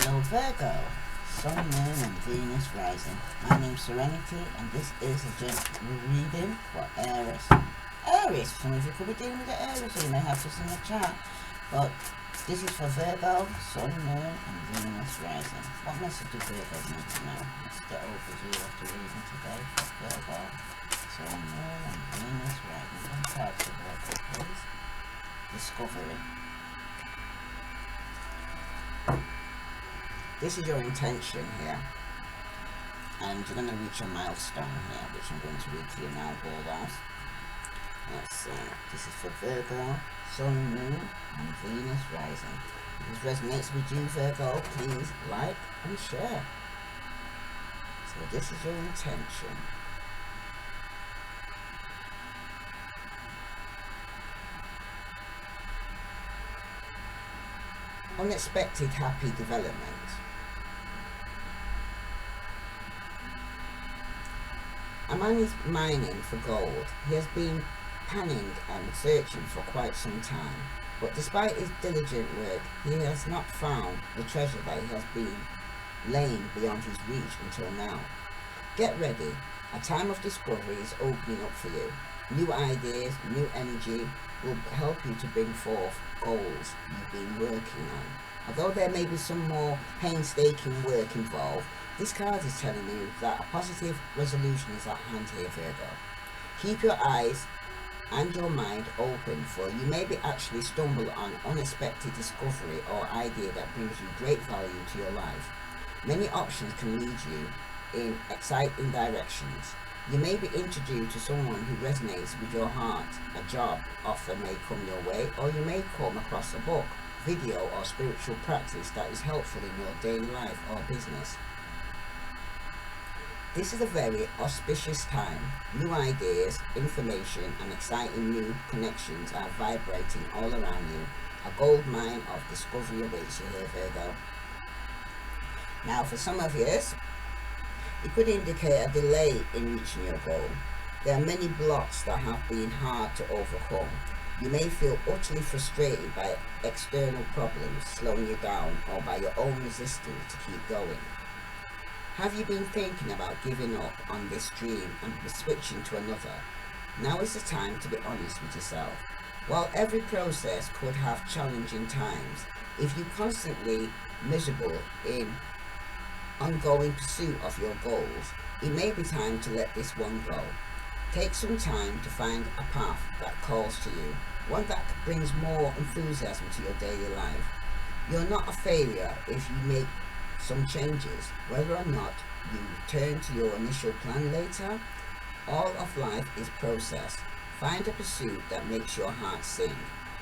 Hello Virgo, Sun, Moon and Venus rising. My name's Serenity and this is a general reading for Aries. Aries, some of you could be dealing with the Aries, so you may have this in the chat. But this is for Virgo, Sun, Moon and Venus rising. What message do Virgo need to know? Let's get overview of the reading today for Virgo, Sun, Moon and Venus rising. One card for Virgo, please. Discovery. This is your intention here, and you're going to reach a milestone here, which I'm going to read to you now, Virgos. Let's see, this is for Virgo, Sun, Moon, and Venus rising. If this resonates with you, Virgo, please like and share. So this is your intention. Unexpected happy development. A man is mining for gold. He has been panning and searching for quite some time, but despite his diligent work, he has not found the treasure that he has been laying beyond his reach until now. Get ready. A time of discovery is opening up for you. New ideas, new energy will help you to bring forth goals you've been working on. Although there may be some more painstaking work involved, this card is telling you that a positive resolution is at hand here, Virgo. Keep your eyes and your mind open, for you may be actually stumble on unexpected discovery or idea that brings you great value to your life. Many options can lead you in exciting directions. You may be introduced to someone who resonates with your heart. A job offer may come your way, or you may come across a book, video or spiritual practice that is helpful in your daily life or business. This is a very auspicious time. New ideas, information and exciting new connections are vibrating all around you. A gold mine of discovery awaits you here, Virgo. Now for some of you, it could indicate a delay in reaching your goal. There are many blocks that have been hard to overcome. You may feel utterly frustrated by external problems slowing you down, or by your own resistance to keep going. Have you been thinking about giving up on this dream and switching to another? Now is the time to be honest with yourself. While every process could have challenging times, if you're constantly miserable in ongoing pursuit of your goals, it may be time to let this one go. Take some time to find a path that calls to you, one that brings more enthusiasm to your daily life. You're not a failure if you make some changes, whether or not you return to your initial plan later. All of life is process. Find a pursuit that makes your heart sing.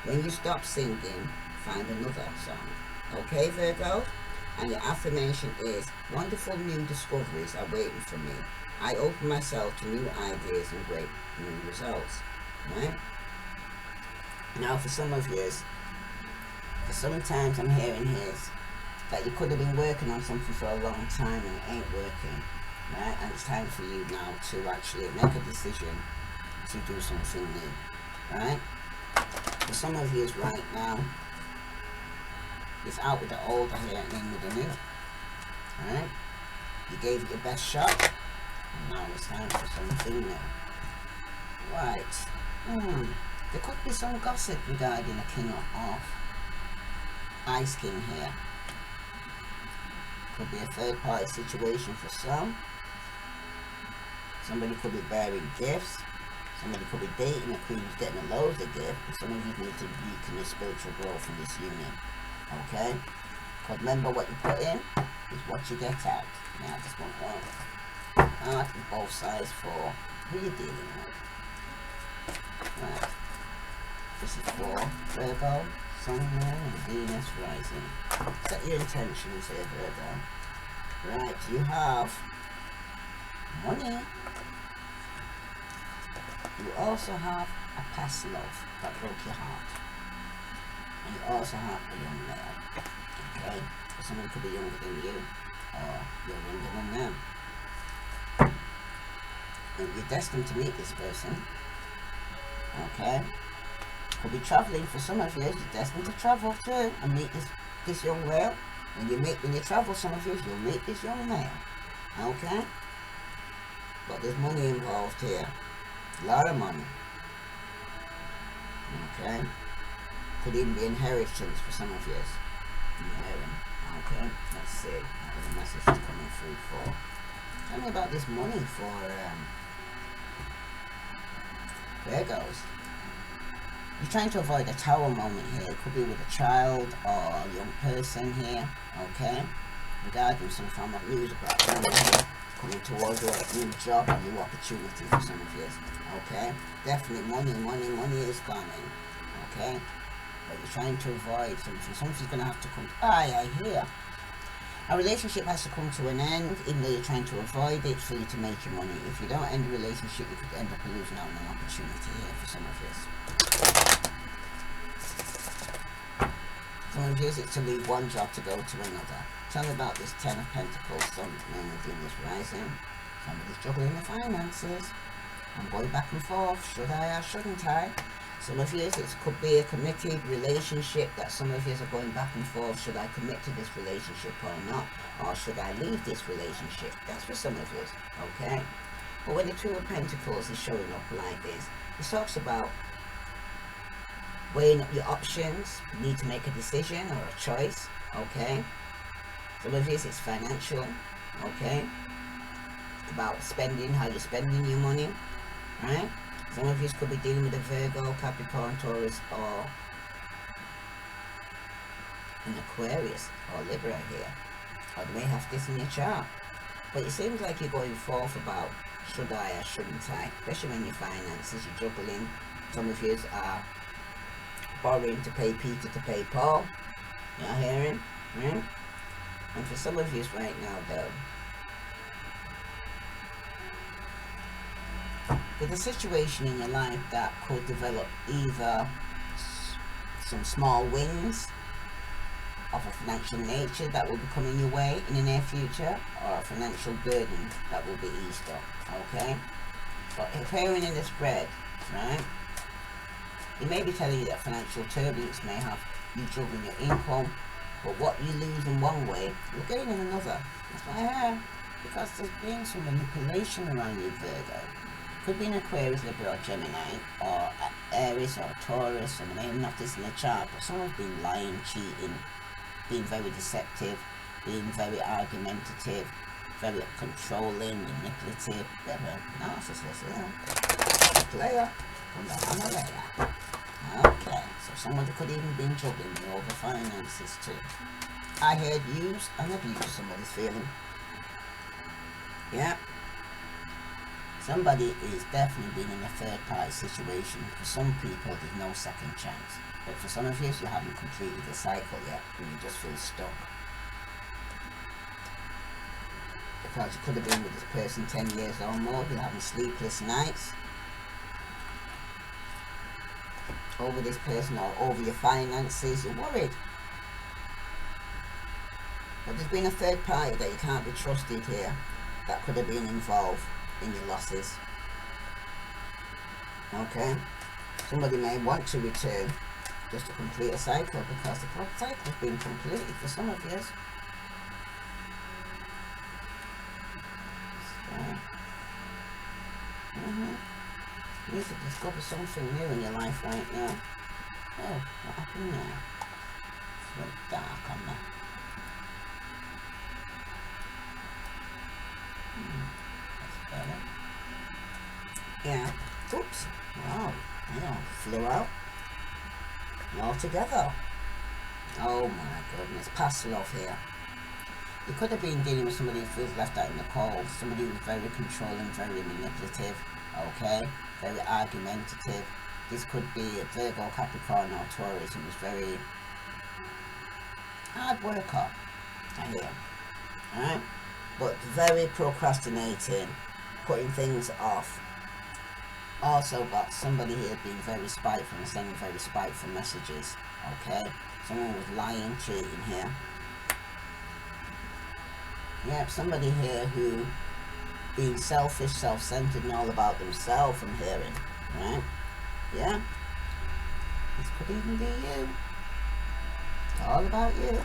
When you stop singing, find another song. Okay, Virgo? And your affirmation is, wonderful new discoveries are waiting for me. I open myself to new ideas and great new results. Right? Now for some of you, sometimes I'm hearing here that you could have been working on something for a long time and it ain't working. Right? And it's time for you now to actually make a decision to do something new. Right? For some of you right now, it's out with the old and in with the new. Alright? You gave it your best shot, and now it's time for something new. Right. There could be some gossip regarding a king of Ice King here. Could be a third party situation for some. Somebody could be bearing gifts. Somebody could be dating a queen who's getting a loads of gifts. And some of you need to recommit spiritual growth in this union. Okay? Because remember, what you put in is what you get out. Now, I just want one card on both sides for who you're dealing with. Right. This is for Virgo, Sun, Moon, and Venus rising. Set your intentions here, Virgo. Right, you have money. You also have a past love that broke your heart. And you also have a young male. Okay? So someone could be younger than you, or you're younger than them. And you're destined to meet this person. Okay? Could be travelling for some of you. You're destined to travel too and meet this young male. When you travel, some of you, you'll meet this young male. Okay? But there's money involved here. A lot of money. Okay? Could even be inheritance for some of you. Okay? Let's see. What the message is coming through for. Tell me about this money for Virgos. You're trying to avoid a tower moment here. It could be with a child or a young person here, okay? Regarding some form of news about coming towards a new job, a new opportunity for some of you, okay? Definitely money is coming, okay? But you're trying to avoid something. Something's going to have to come. I hear. A relationship has to come to an end, even though you're trying to avoid it for you to make your money. If you don't end the relationship, you could end up losing out on an opportunity here for some of you. Some of you, it's to leave one job to go to another. Tell me about this Ten of Pentacles, Sun, Moon, and Venus rising. Somebody's juggling the finances. I'm going back and forth. Should I or shouldn't I? Some of you, it could be a committed relationship that some of you are going back and forth. Should I commit to this relationship or not? Or should I leave this relationship? That's for some of you, okay? But when the Two of Pentacles is showing up like this, it talks about weighing up your options. You need to make a decision or a choice, okay? Some of you, it's financial, okay? It's about spending, how you're spending your money, right? Some of you could be dealing with a Virgo, Capricorn, Taurus, or an Aquarius or Libra here. Or you may have this in your chart. But it seems like you're going forth about should I or shouldn't I, especially when your finances, you're juggling. Some of you are borrowing to pay Peter to pay Paul. You're hearing? Right? And for some of you right now though, with a situation in your life that could develop either some small wins of a financial nature that will be coming your way in the near future, or a financial burden that will be eased up, okay? But appearing in the spread, right, it may be telling you that financial turbulence may have you juggling your income, but what you lose in one way, you'll gain in another. That's what I have, because there's been some manipulation around you, Virgo. Could be an Aquarius, Libra, or Gemini, or Aries, or Taurus, and they may have this in the chart, but someone's been lying, cheating, being very deceptive, being very argumentative, very controlling, manipulative, they're a narcissist, yeah. Player, come back, I'm a player. Okay, so somebody could even be juggling with all the finances too. I heard use and abuse somebody's feeling. Yeah. Somebody is definitely been in a third party situation. For some people, there's no second chance. But for some of you, you haven't completed the cycle yet, and you just feel stuck. Because you could have been with this person 10 years or more, you're having sleepless nights over this person or over your finances, you're worried. But there's been a third party that you can't be trusted here that could have been involved in your losses. Okay? Somebody may want to return just to complete a cycle, because the cycle's been completed for some of you. You need to discover something new in your life right now. Oh, what happened there? It's a little dark on me. That's better. Yeah. Oops. Wow. Yeah, flew out. All together. Oh my goodness. Past love here. You could have been dealing with somebody who feels left out in the cold. Somebody who's very controlling, very manipulative. Okay? Very argumentative. This could be a Virgo, Capricorn, or Taurus who was very hard worker. I hear. Alright? But very procrastinating. Putting things off. Also got somebody here being very spiteful and sending very spiteful messages. Okay? Someone was lying, cheating here. Yep, somebody here who being selfish, self-centered, and all about themselves, I'm hearing. Right? Yeah? This could even be you. It's all about you.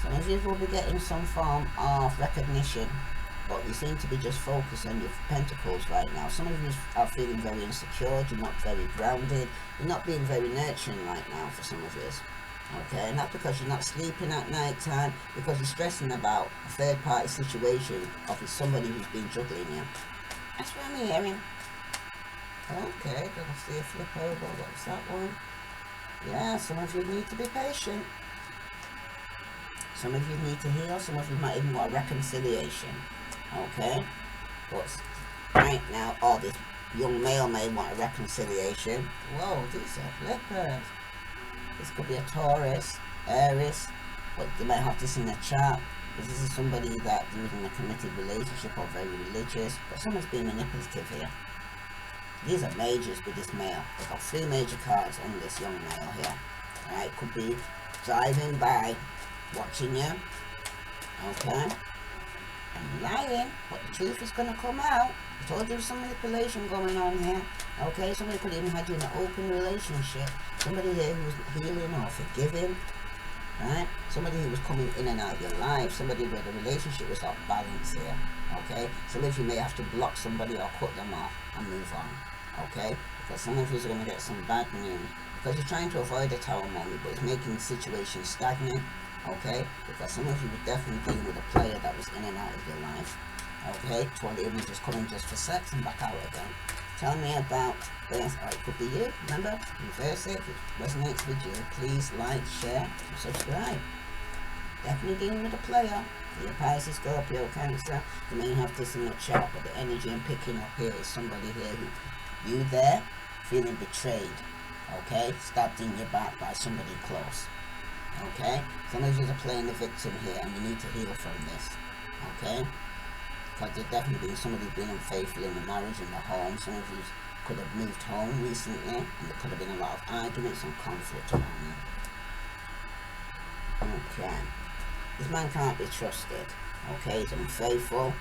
Some of you will be getting some form of recognition, but you seem to be just focused on your pentacles right now. Some of you are feeling very insecure, you're not very grounded, you're not being very nurturing right now for some of you. Okay, and that's because you're not sleeping at night time, because you're stressing about a third party situation of somebody who's been juggling you. That's what I'm hearing. Okay, gotta see a flip over. What's that one? Yeah, some of you need to be patient. Some of you need to heal. Some of you might even want reconciliation. Okay? But right now, all this young male may want a reconciliation. Whoa, these are flippers. This could be a Taurus, Aries, but you might have this in the chart. Because this is somebody that is in a committed relationship or very religious. But someone's being manipulative here. These are majors with this male. They've got 3 major cards on this young male here. Alright, could be driving by, watching you. Okay? And lying, but the truth is going to come out. I told you there's some manipulation going on here. Okay? Somebody could even have you in an open relationship. Somebody here who's healing or forgiving. Right? Somebody who was coming in and out of your life. Somebody where the relationship was off balance here. Okay? Some of you may have to block somebody or cut them off and move on. Okay? Because some of you are going to get some bad news. Because you're trying to avoid the tower moment, but it's making the situation stagnant. Okay? Because some of you were definitely dealing with a player that was in and out of your life. Okay? 20 of them just coming just for sex and back out again. Tell me about this. Or it could be you. Remember? Reverse it. If it resonates with you, please like, share, and subscribe. Definitely dealing with a player. Your Pisces, Scorpio, Cancer. You may have this in your chart, but the energy I'm picking up here is somebody here who, you there, feeling betrayed. Okay? Stabbed in your back by somebody close. Okay? Some of you are playing the victim here and you need to heal from this. Okay? Because there's definitely been somebody being unfaithful in the marriage, in the home. Some of you could have moved home recently and there could have been a lot of arguments and conflict around you. Okay. This man can't be trusted. Okay? He's unfaithful.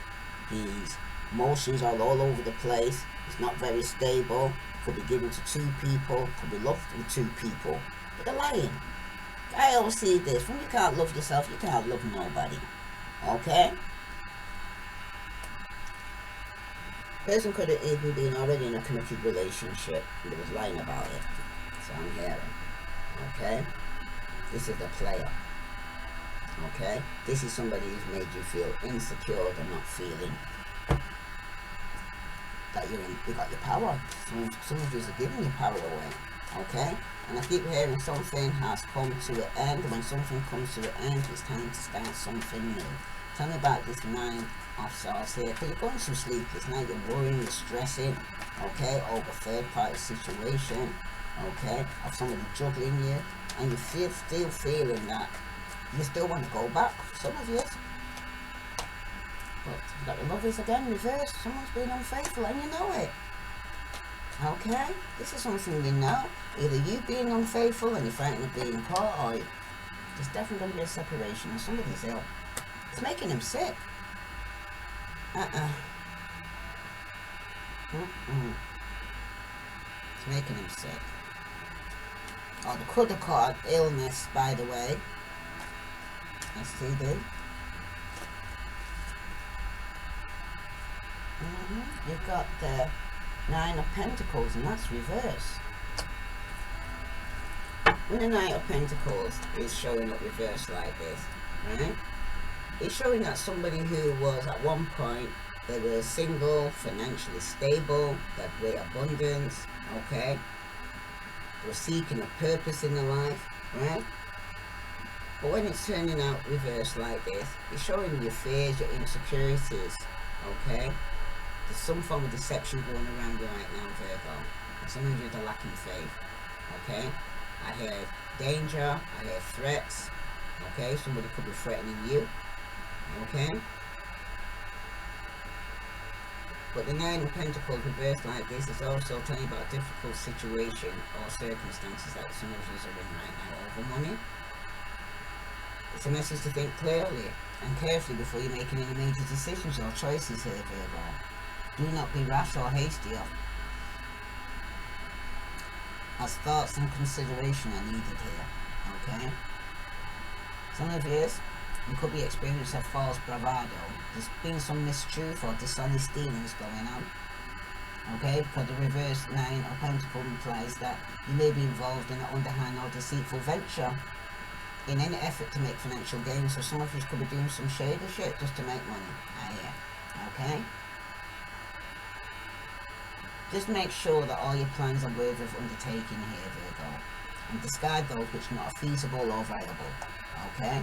His emotions are all over the place. He's not very stable. Could be given to 2 people. Could be loved with 2 people. But they're lying. I always see this. When you can't love yourself, you can't love nobody. Okay? Person could have even been already in a committed relationship and they was lying about it. So I'm hearing. Okay? This is the player. Okay? This is somebody who's made you feel insecure and not feeling that you got your power. Some of you are giving your power away. Okay? And I keep hearing something has come to an end. When something comes to an end, it's time to start something new. Tell me about this 9 of Swords here. Because you're going through sleepless night, you're worrying, you're stressing, okay, over third party situation, okay, of somebody juggling you, and you still feeling that you still want to go back, some of you. But you've got the Lovers again, reversed. Someone's been unfaithful and you know it. Okay? This is something you know. Either you being unfaithful and you're frightened of being caught, or there's definitely going to be a separation and somebody's ill. It's making him sick. It's making him sick. Oh, the could have caught illness, by the way. STD. You've got the 9 of Pentacles, and that's reverse. When the 9 of Pentacles is showing up reversed like this, right? It's showing that somebody who was at one point, they were single, financially stable, they had great abundance, okay? They were seeking a purpose in their life, right? But when it's turning out reversed like this, it's showing your fears, your insecurities, okay? There's some form of deception going around you right now, Virgo. And some of you are lacking faith, okay? I hear danger, I hear threats, okay? Somebody could be threatening you, okay? But the 9 of Pentacles reversed like this is also telling you about a difficult situation or circumstances that some of you are in right now over money. It's a message to think clearly and carefully before you're making any major decisions or choices here, Virgo. Do not be rash or hasty, as thoughts and consideration are needed here, okay? Some of you, You could be experiencing a false bravado. There's been some mistruth or dishonest dealings going on. Okay, because the reverse 9 of Pentacles implies that you may be involved in an underhand or deceitful venture in any effort to make financial gain. So some of you could be doing some shady shit just to make money. Okay? Just make sure that all your plans are worthy of undertaking here, Virgo. And discard those which are not feasible or viable. Okay?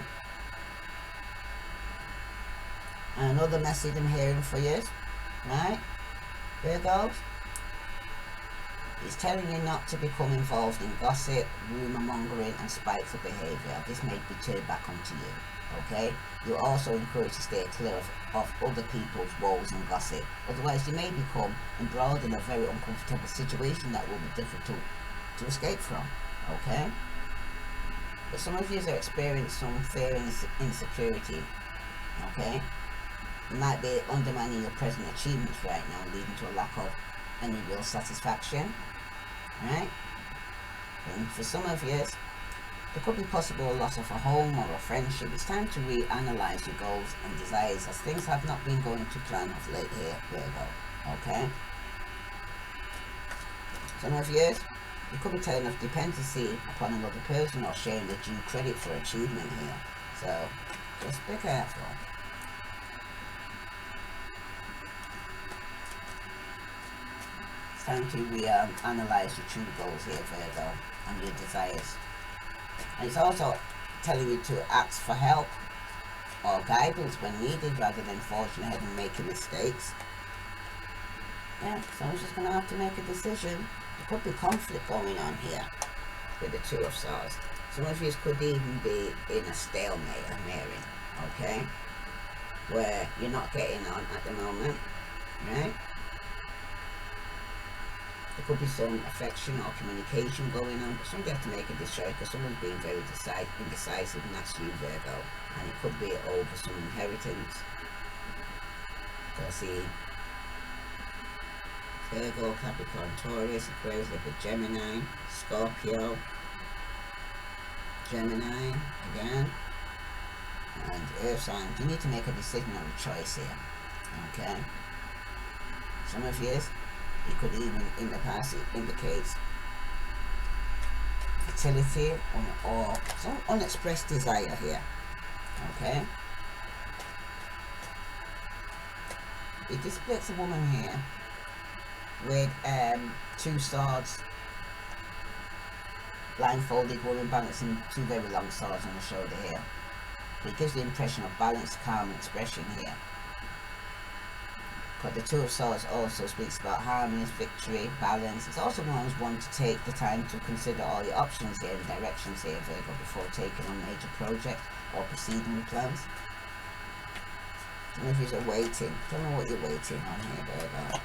And another message I'm hearing for you, right, Virgos, is telling you not to become involved in gossip, rumour mongering and spiteful behaviour. This may be turned back onto you. Okay? You're also encouraged to stay clear of other people's woes and gossip. Otherwise you may become embroiled in a very uncomfortable situation that will be difficult to escape from. Okay? But some of you are experiencing some fear and insecurity. Okay? You might be undermining your present achievements right now, leading to a lack of any real satisfaction. Right? And for some of you, there could be possible loss of a home or a friendship. It's time to reanalyze your goals and desires, as things have not been going to plan of late here, Virgo. Okay? Some of you could be telling of dependency upon another person or sharing the due credit for achievement here. So, just be careful. It's time to reanalyze your true goals here, Virgo, and your desires. And it's also telling you to ask for help or guidance when needed, rather than forging ahead and making mistakes. Yeah, someone's just going to have to make a decision. There could be conflict going on here with the Two of Swords. Some of you could even be in a stalemate, I'm hearing, okay? Where you're not getting on at the moment, right? There could be some affection or communication going on, but somebody has to make a decision because someone's being very indecisive, and that's you, Virgo. And it could be over some inheritance. Because see, Virgo, Capricorn, Taurus, Aquarius, Libra, Gemini, Scorpio, Gemini again, and Earth signs. You need to make a decision or a choice here. Okay? Some of you, it could even in the past it indicates fertility or some unexpressed desire here. Okay? It depicts a woman here with two swords, blindfolded woman balancing two very long swords on the shoulder here. It gives the impression of balance, calm and expression here. But the Two of Swords also speaks about harmony, victory, balance. It's also one to take the time to consider all your options here and directions here, Virgo, before taking on major projects or proceeding with plans. Some of you are waiting. Don't know what you're waiting on here, Virgo.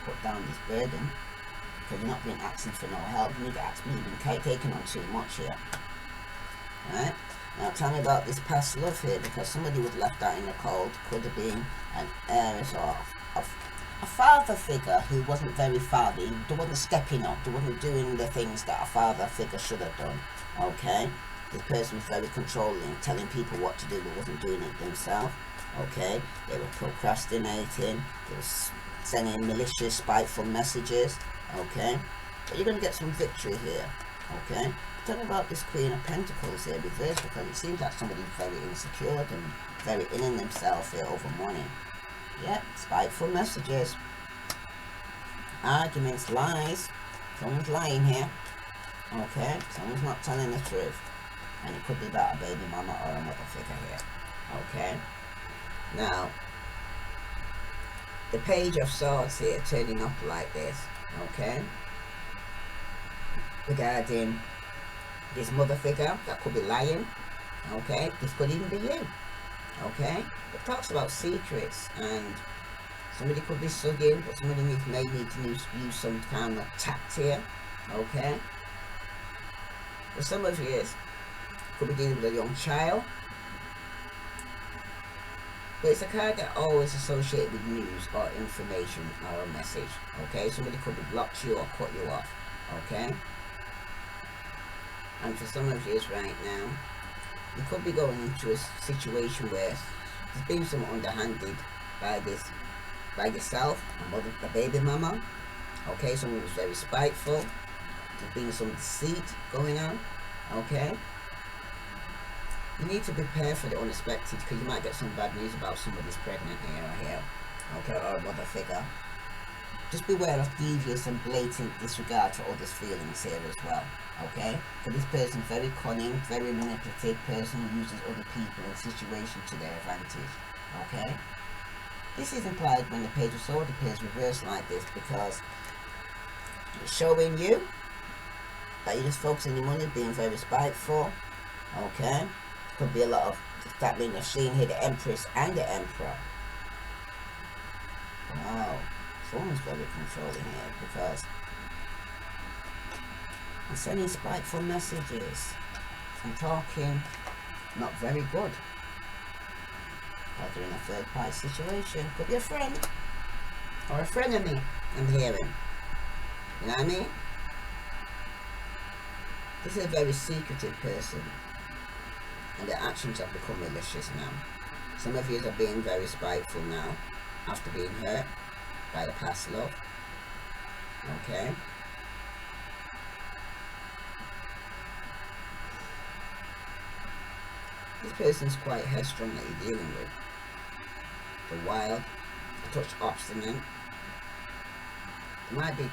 Put down this burden because you're not being asking for no help. You need to ask me. You've been taking on too much here. Right? Now tell me about this past love here, because somebody was left out in the cold. Could have been an heiress or a father figure who wasn't very fatherly. They wasn't stepping up. They wasn't doing the things that a father figure should have done. Okay? This person was very controlling, telling people what to do but wasn't doing it themselves. Okay? They were procrastinating. They were sending malicious, spiteful messages. Okay? But you're going to get some victory here. Okay? Tell me about this Queen of Pentacles here reversed, because it seems like somebody's very insecure and very in themselves here over money. Yeah, spiteful messages, arguments, lies. Someone's lying here. Okay, someone's not telling the truth, and it could be about a baby mama or a mother figure here. Okay, now the Page of Swords here turning up like this. Okay, regarding this mother figure that could be lying. Okay, this could even be you. Okay, it talks about secrets, and somebody could be sugging, but somebody may need to use some kind of tact here. Okay, for some of you could be dealing with a young child, but it's a card that always associated with news or information or a message. Okay, somebody could have blocked you or cut you off. Okay. And for some of you right now, You could be going into a situation where there's been some underhanded by yourself, a baby mama. Okay, someone was very spiteful. There's been some deceit going on. Okay, you need to prepare for the unexpected, because you might get some bad news about somebody's pregnant here or here. Okay, or a mother figure. Just beware of devious and blatant disregard for others' feelings here as well. Okay, for this person, very cunning, very manipulative person who uses other people and situations to their advantage. Okay, this is implied when the Page of Swords appears reversed like this, because it's showing you that you're just focusing your money, being very spiteful. Okay, could be a lot of that mean I've seen here the Empress and the Emperor. Wow, someone's very controlling here, because I'm sending spiteful messages. I'm talking not very good. Because they're in a third party situation. Could be a friend or a frenemy, I'm hearing. You know what I mean? This is a very secretive person, and their actions have become malicious now. Some of you are being very spiteful now after being hurt by the past love. Okay? This person's quite headstrong that you're dealing with. They're wild, a touch obstinate. They might be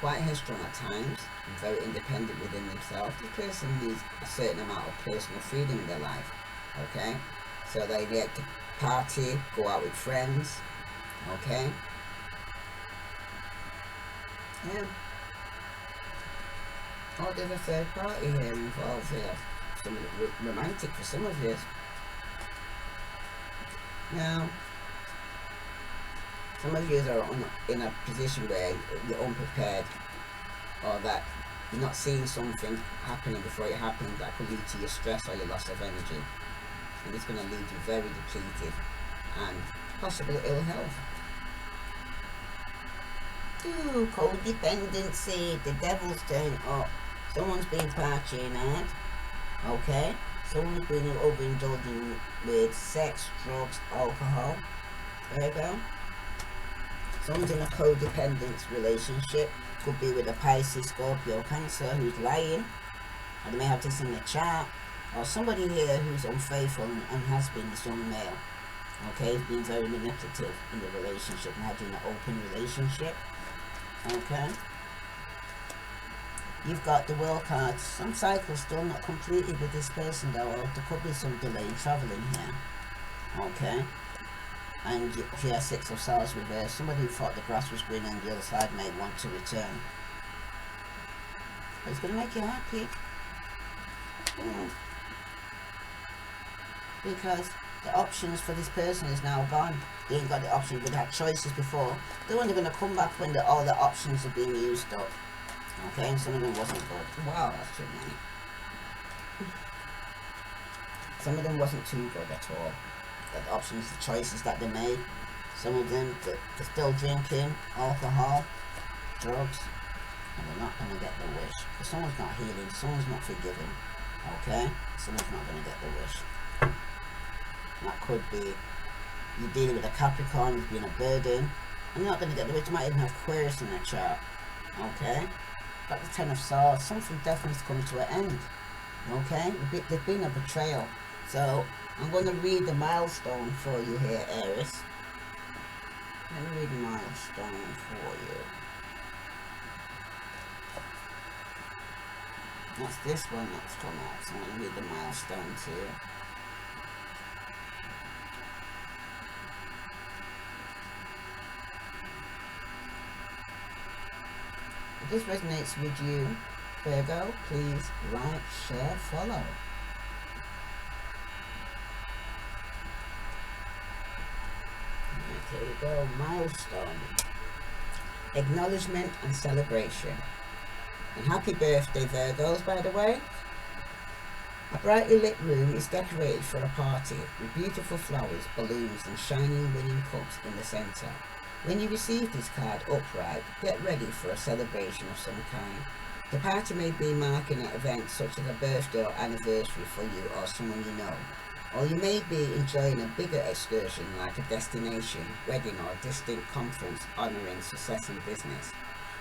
quite headstrong at times and very independent within themselves. This person needs a certain amount of personal freedom in their life. Okay? So they like to party, go out with friends. Okay? Yeah. Oh, there's a third party here involved here. Some romantic for some of you. Now, some of you are in a position where you're unprepared, or that you're not seeing something happening before it happens that could lead to your stress or your loss of energy. And it's going to lead you very depleted and possibly ill health. Ooh, codependency. The devil's turn up. Someone's been partying hard. Okay? Someone's been overindulging with sex, drugs, alcohol. There you go. Someone's in a codependent relationship. Could be with a Pisces, Scorpio, Cancer who's lying. Or they may have this in the chart. Or somebody here who's unfaithful and has been this young male. Okay, he's been very manipulative in the relationship and having an open relationship. Okay. You've got the World card. Some cycles still not completed with this person though, or there could be some delay in travelling here. Okay. And you have Six of Swords reversed. Somebody who thought the grass was green on the other side may want to return. But it's going to make you happy. Yeah. Because the options for this person is now gone. They ain't got the options. They had choices before. They're only going to come back when all the options are being used up. Okay, and some of them wasn't good. Wow, that's too many. Some of them wasn't too good at all. The options, the choices that they made. Some of them, they're still drinking alcohol, drugs, and they're not going to get their wish. If someone's not healing, someone's not forgiving. Okay, someone's not going to get their wish. That could be you're dealing with a Capricorn who's been a burden, and you're not going to get the wish. You might even have Aquarius in the chart. Okay. Got the Ten of Swords. Something definitely is coming to an end. Okay? There's been a betrayal. So, I'm going to read the milestone for you here, Aries. Let me read the milestone for you. That's this one that's come out. So, I'm going to read the milestone to you. If this resonates with you, Virgo, please like, share, follow. Right, here we go. Milestone. Acknowledgement and celebration. And happy birthday, Virgos, by the way. A brightly lit room is decorated for a party with beautiful flowers, balloons and shining winning cups in the centre. When you receive this card upright, get ready for a celebration of some kind. The party may be marking an event such as a birthday or anniversary for you or someone you know. Or you may be enjoying a bigger excursion like a destination, wedding or distant conference honouring success in business.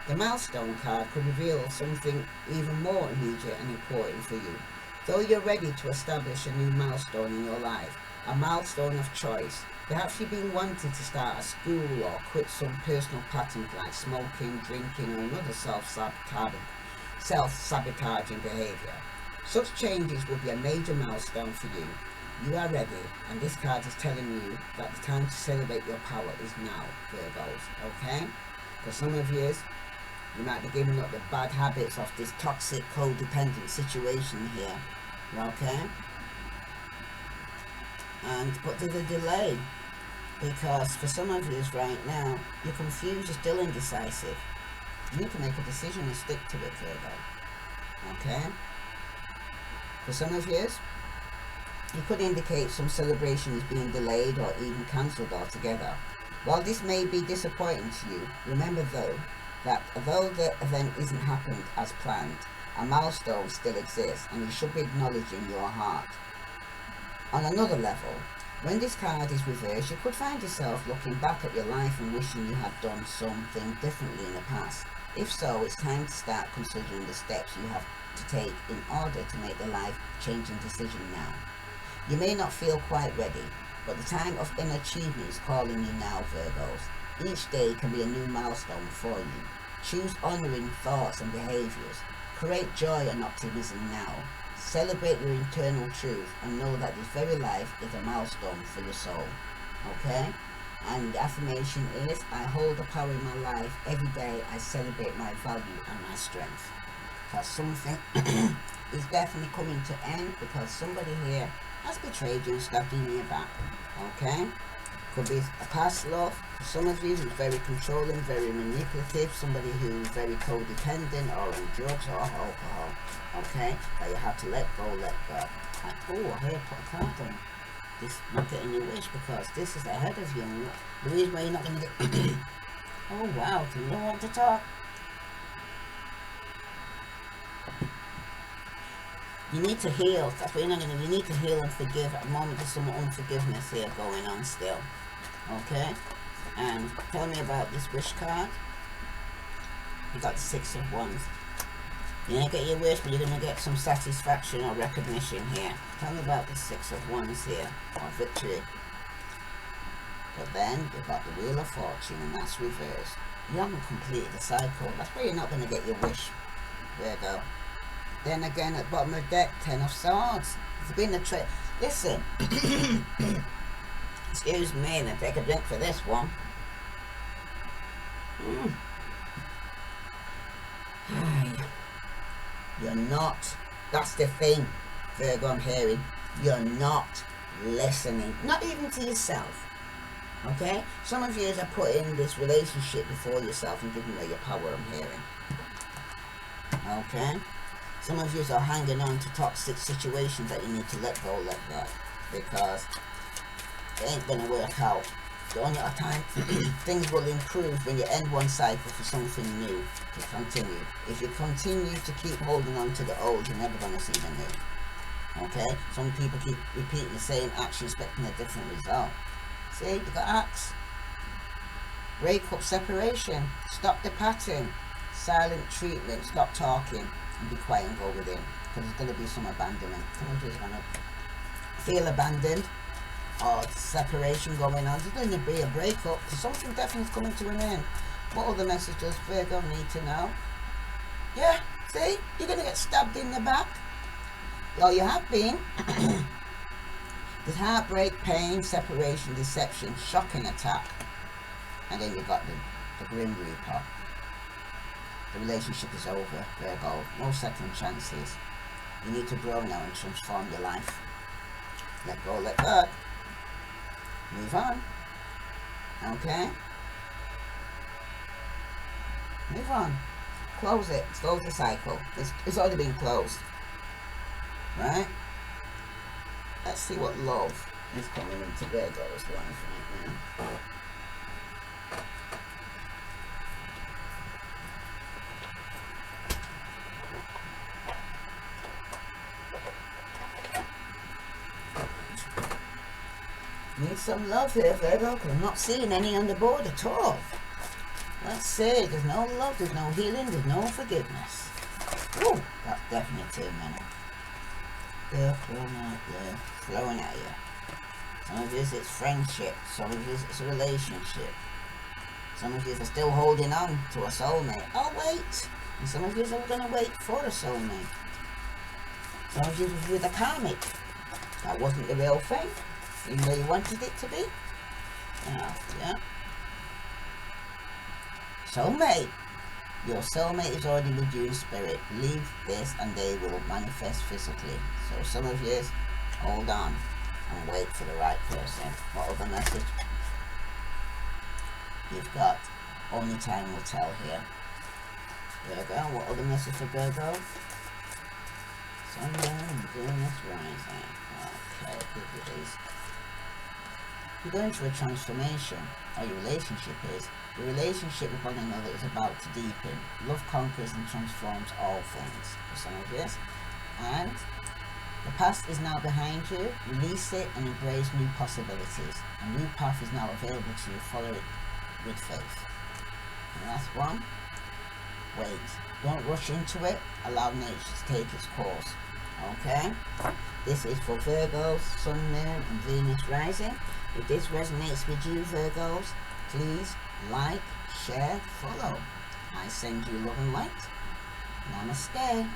The milestone card could reveal something even more immediate and important for you. Though you're ready to establish a new milestone in your life, a milestone of choice, perhaps you've been wanting to start a school or quit some personal patterns like smoking, drinking or another self-sabotaging behaviour. Such changes will be a major milestone for you. You are ready, and this card is telling you that the time to celebrate your power is now, Virgos, okay? For some of you might be giving up the bad habits of this toxic, codependent situation here, okay? But there's a delay, because for some of you right now, you're confused, you're still indecisive. You need to make a decision and stick to it, Virgo, okay? For some of you, it could indicate some celebration is being delayed or even cancelled altogether. While this may be disappointing to you, remember though, that although the event isn't happened as planned, a milestone still exists and you should be acknowledging your heart. On another level, when this card is reversed, you could find yourself looking back at your life and wishing you had done something differently in the past. If so, it's time to start considering the steps you have to take in order to make the life-changing decision now. You may not feel quite ready, but the time of inner achievement is calling you now, Virgos. Each day can be a new milestone for you. Choose honouring thoughts and behaviours. Create joy and optimism now. Celebrate your internal truth and know that this very life is a milestone for your soul. Okay? And the affirmation is, I hold the power in my life. Every day I celebrate my value and my strength. Because something is definitely coming to end, because somebody here has betrayed you and stabbed you in your back. Okay? Could be a past love. For some of you who's very controlling, very manipulative, somebody who's very codependent or on drugs or alcohol. Okay? That you have to let go, let go. Oh, I heard put a card on. This not getting your wish, because this is ahead of you. And the reason why you're not going to get... Oh wow, do you want to talk? You need to heal. That's what you're not going to do. You need to heal and forgive. At the moment there's some unforgiveness here going on still. Okay? And tell me about this wish card. You got the Six of Wands. You're going to get your wish, but you're going to get some satisfaction or recognition here. Tell me about the Six of Wands here, or victory. But then you've got the Wheel of Fortune, and that's reversed. You haven't completed the cycle. That's why you're not going to get your wish. Virgo. Then again, at the bottom of the deck, Ten of Swords. It's been a trick. Listen. Excuse me, then take a drink for this one. You're not. That's the thing, Virgo, I'm hearing. You're not listening. Not even to yourself. Okay? Some of you are putting this relationship before yourself and giving away your power, I'm hearing. Okay? Some of you are hanging on to toxic situations that you need to let go, because it ain't gonna work out. The only time things will improve when you end one cycle for something new to continue. If you continue to keep holding on to the old, you're never gonna see the new. Okay? Some people keep repeating the same action, expecting a different result. See, you got Axe. Break up, separation. Stop the pattern. Silent treatment. Stop talking. And be quiet and go within, because there's going to be some abandonment. Some of you are going to feel abandoned or separation going on. There's going to be a breakup, because something definitely is coming to an end. What other message does Virgo need to know? Yeah, see, you're going to get stabbed in the back. Well, you have been. There's heartbreak, pain, separation, deception, shocking attack, and then you've got the Grim Reaper. The relationship is over, Virgo. No second chances. You need to grow now and transform your life. Let go, let God. Move on. Okay? Move on. Close it. Close the cycle. It's already been closed. Right? Let's see what love is coming into Virgo's life right now. Need some love here, Virgo, because I'm not seeing any on the board at all. Let's see. There's no love, there's no healing, there's no forgiveness. Oh, that's definitely too many. They're throwing at you. Some of you it's friendship, some of you it's a relationship. Some of you are still holding on to a soulmate. Oh wait! And some of you are going to wait for a soulmate. Some of you with a karmic. That wasn't the real thing, even though you wanted it to be. Yeah. Soulmate. Your soulmate is already with you in spirit. Believe this and they will manifest physically. So some of you, hold on and wait for the right person. What other message? You've got only time will tell here. Virgo, what other message for Virgo? Sundown and Venus rising. Okay, here it is. You're going through a transformation, or your relationship is. Your relationship with one another is about to deepen. Love conquers and transforms all things, for some of you. And the past is now behind you. Release it and embrace new possibilities. A new path is now available to you. Follow it with faith. And last one. Wait. Don't rush into it. Allow nature to take its course. Okay? This is for Virgos, Sun, Moon and Venus rising. If this resonates with you, Virgos, please like, share, follow. I send you love and light. Namaste.